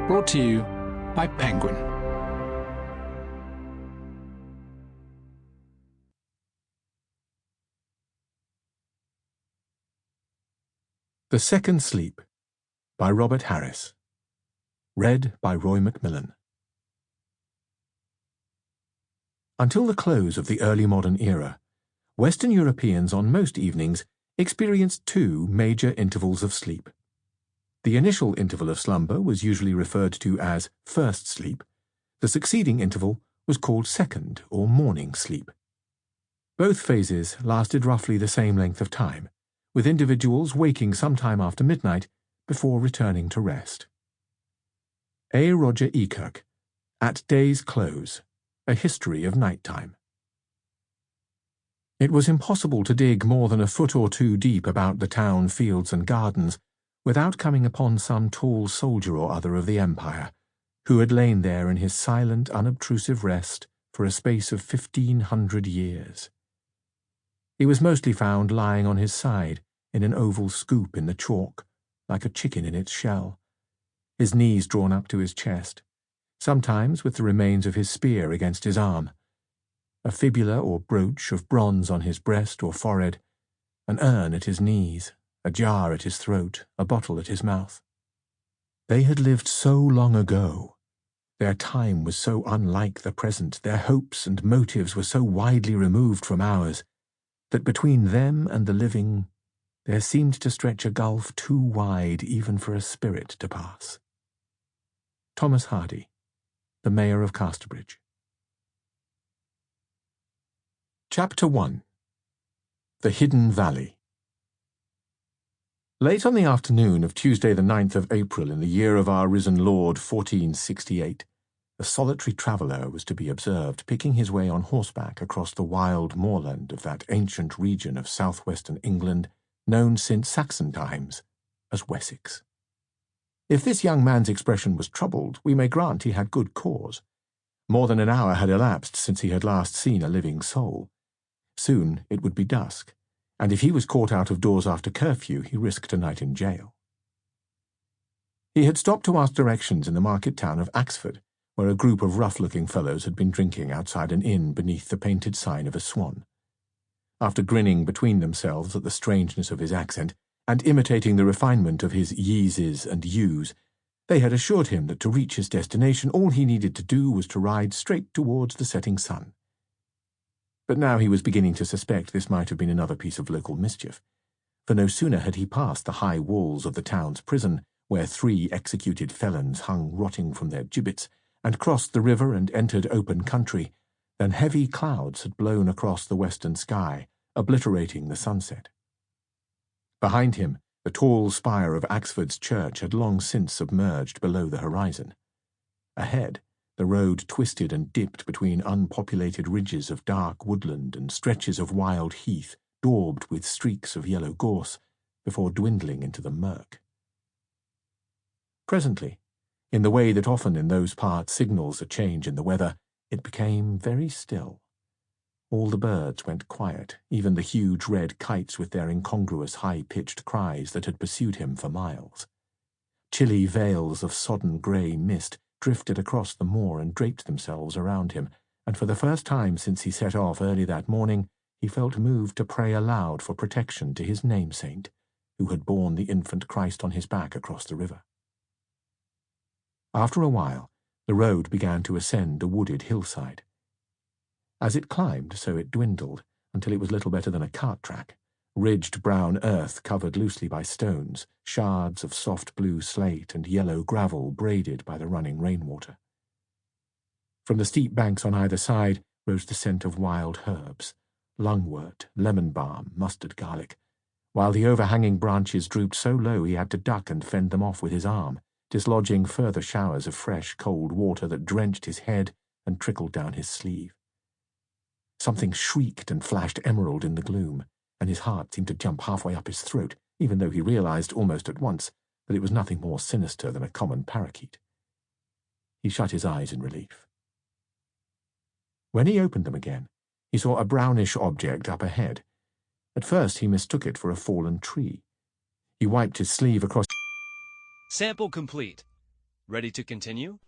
Brought to you by Penguin. The Second Sleep by Robert Harris. Read by Roy Mcmillan. Until the close of the early modern era, Western Europeans on most evenings experienced two major intervals of sleep. The initial interval of slumber was usually referred to as first sleep. The succeeding interval was called second or morning sleep. Both phases lasted roughly the same length of time, with individuals waking sometime after midnight before returning to rest. A. Roger Ekirk, At Day's Close, A History of Nighttime. It was impossible to dig more than a foot or two deep about the town, fields and gardens without coming upon some tall soldier or other of the Empire, who had lain there in his silent, unobtrusive rest for a space of 1,500 years. He was mostly found lying on his side in an oval scoop in the chalk, like a chicken in its shell, his knees drawn up to his chest, sometimes with the remains of his spear against his arm, a fibula or brooch of bronze on his breast or forehead, an urn at his knees, a jar at his throat, a bottle at his mouth. They had lived so long ago. Their time was so unlike the present, their hopes and motives were so widely removed from ours, that between them and the living there seemed to stretch a gulf too wide even for a spirit to pass. Thomas Hardy, the Mayor of Casterbridge. Chapter 1. The Hidden Valley. Late on the afternoon of Tuesday the 9th of April in the year of our risen Lord 1468, a solitary traveller was to be observed picking his way on horseback across the wild moorland of that ancient region of southwestern England known since Saxon times as Wessex. If this young man's expression was troubled, we may grant he had good cause. More than an hour had elapsed since he had last seen a living soul. Soon it would be dusk, and if he was caught out of doors after curfew, he risked a night in jail. He had stopped to ask directions in the market town of Axford, where a group of rough-looking fellows had been drinking outside an inn beneath the painted sign of a swan. After grinning between themselves at the strangeness of his accent, and imitating the refinement of his yeeses and yous, they had assured him that to reach his destination all he needed to do was to ride straight towards the setting sun. But now he was beginning to suspect this might have been another piece of local mischief, for no sooner had he passed the high walls of the town's prison, where 3 executed felons hung rotting from their gibbets, and crossed the river and entered open country, than heavy clouds had blown across the western sky, obliterating the sunset. Behind him, the tall spire of Axford's church had long since submerged below the horizon. Ahead, the road twisted and dipped between unpopulated ridges of dark woodland and stretches of wild heath daubed with streaks of yellow gorse, before dwindling into the murk. Presently, in the way that often in those parts signals a change in the weather, it became very still. All the birds went quiet, even the huge red kites with their incongruous high-pitched cries that had pursued him for miles. Chilly veils of sodden grey mist drifted across the moor and draped themselves around him, and for the first time since he set off early that morning, he felt moved to pray aloud for protection to his name-saint, who had borne the infant Christ on his back across the river. After a while, the road began to ascend a wooded hillside. As it climbed, so it dwindled, until it was little better than a cart track, ridged brown earth covered loosely by stones, shards of soft blue slate and yellow gravel braided by the running rainwater. From the steep banks on either side rose the scent of wild herbs, lungwort, lemon balm, mustard garlic, while the overhanging branches drooped so low he had to duck and fend them off with his arm, dislodging further showers of fresh, cold water that drenched his head and trickled down his sleeve. Something shrieked and flashed emerald in the gloom, and his heart seemed to jump halfway up his throat, even though he realized almost at once that it was nothing more sinister than a common parakeet. He shut his eyes in relief. When he opened them again, he saw a brownish object up ahead. At first he mistook it for a fallen tree. He wiped his sleeve across. Sample complete. Ready to continue?